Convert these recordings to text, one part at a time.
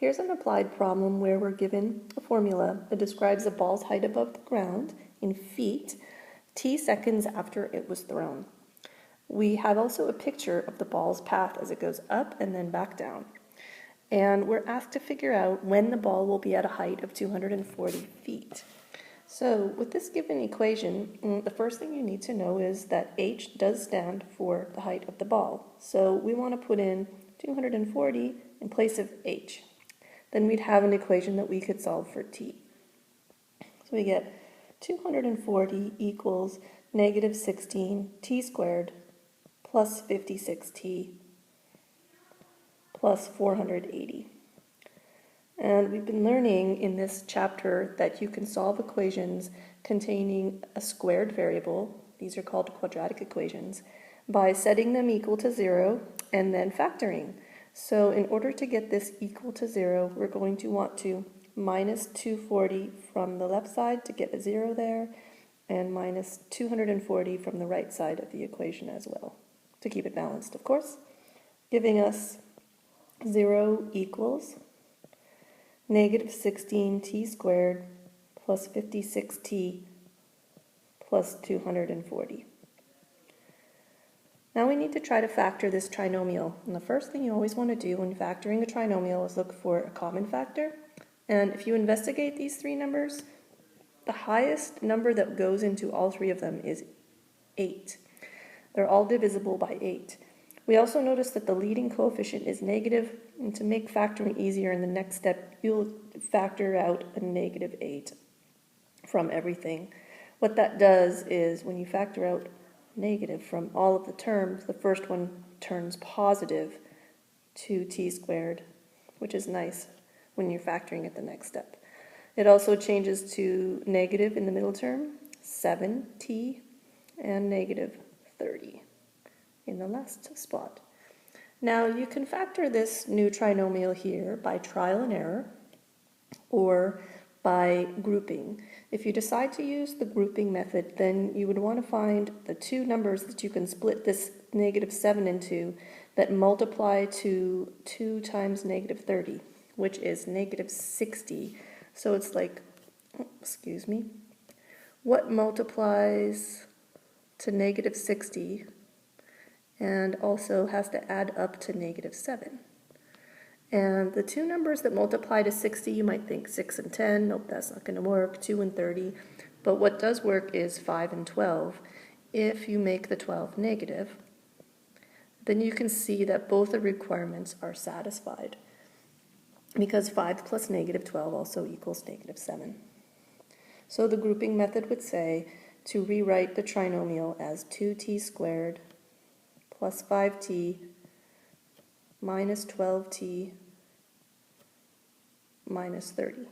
Here's an applied problem where we're given a formula that describes a ball's height above the ground in feet, t seconds after it was thrown. We have also a picture of the ball's path as it goes up and then back down. And we're asked to figure out when the ball will be at a height of 240 feet. So with this given equation, the first thing you need to know is that h does stand for the height of the ball. So we want to put in 240 in place of h. Then we'd have an equation that we could solve for t. So we get 240 equals negative 16 t squared plus 56t plus 480. And we've been learning in this chapter that you can solve equations containing a squared variable, these are called quadratic equations, by setting them equal to 0 and then factoring. So in order to get this equal to 0, we're going to want to minus 240 from the left side to get a 0 there, and minus 240 from the right side of the equation as well, to keep it balanced, of course, giving us 0 equals negative 16t squared plus 56t plus 240. Now we need to try to factor this trinomial. And the first thing you always want to do when factoring a trinomial is look for a common factor. And if you investigate these three numbers, the highest number that goes into all three of them is 8. They're all divisible by 8. We also notice that the leading coefficient is negative, and to make factoring easier in the next step, you'll factor out a negative 8 from everything. What that does is when you factor out negative from all of the terms, the first one turns positive 2t squared, which is nice when you're factoring at the next step. It also changes to negative in the middle term, 7t, and negative 30 in the last spot. Now you can factor this new trinomial here by trial and error or by grouping. If you decide to use the grouping method, then you would want to find the two numbers that you can split this negative 7 into that multiply to 2 times negative 30, which is negative 60. So it's like, what multiplies to negative 60 and also has to add up to negative 7. And the two numbers that multiply to 60, you might think 6 and 10. Nope, that's not going to work. 2 and 30. But what does work is 5 and 12. If you make the 12 negative, then you can see that both the requirements are satisfied, because 5 plus negative 12 also equals negative 7. So the grouping method would say to rewrite the trinomial as 2t squared plus 5t minus 12t minus 30.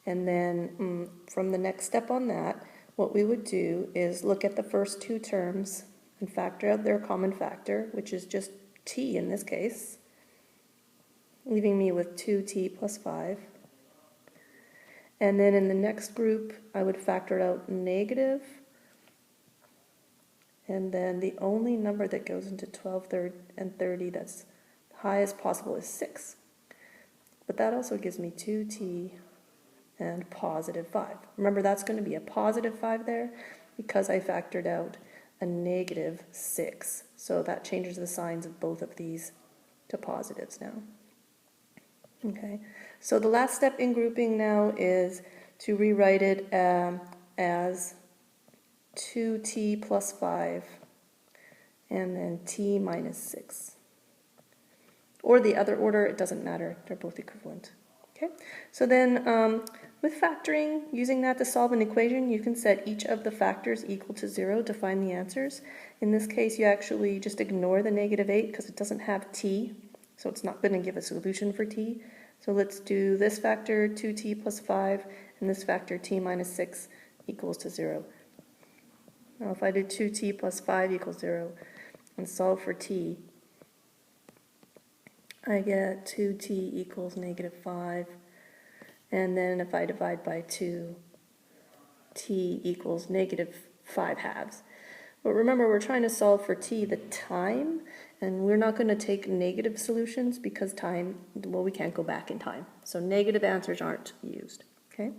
And then from the next step on that, what we would do is look at the first two terms and factor out their common factor, which is just t in this case, leaving me with 2t plus 5. And then in the next group, I would factor out negative, and then the only number that goes into 12 and 30 that's the highest possible is 6. But that also gives me 2t and positive 5. Remember, that's going to be a positive 5 there because I factored out a negative 6. So that changes the signs of both of these to positives now. Okay, so the last step in grouping now is to rewrite it as 2t plus 5 and then t minus 6. Or the other order, it doesn't matter, they're both equivalent. Okay, so then with factoring, using that to solve an equation, you can set each of the factors equal to 0 to find the answers. In this case, you actually just ignore the negative 8 because it doesn't have t, so it's not going to give a solution for t. So let's do this factor, 2t plus 5, and this factor, t minus 6, equals to 0. Now if I do 2t plus 5 equals 0 and solve for t, I get 2t equals negative 5. And then if I divide by 2, t equals negative 5 halves. But remember, we're trying to solve for t, the time, and we're not going to take negative solutions because time, well, we can't go back in time. So negative answers aren't used, okay?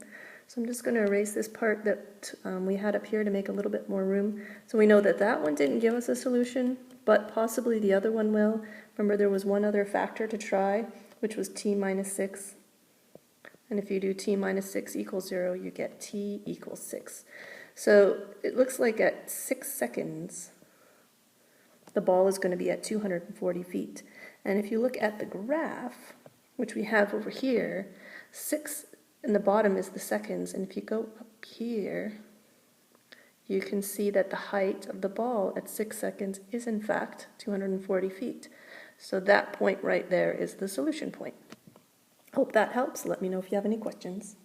So I'm just going to erase this part that we had up here to make a little bit more room. So we know that that one didn't give us a solution, but possibly the other one will. Remember, there was one other factor to try, which was t minus 6. And if you do t minus 6 equals 0, you get t equals 6. So it looks like at 6 seconds, the ball is going to be at 240 feet. And if you look at the graph, which we have over here, 6 in the bottom is the seconds. And if you go up here, you can see that the height of the ball at 6 seconds is in fact 240 feet. So that point right there is the solution point. Hope that helps. Let me know if you have any questions.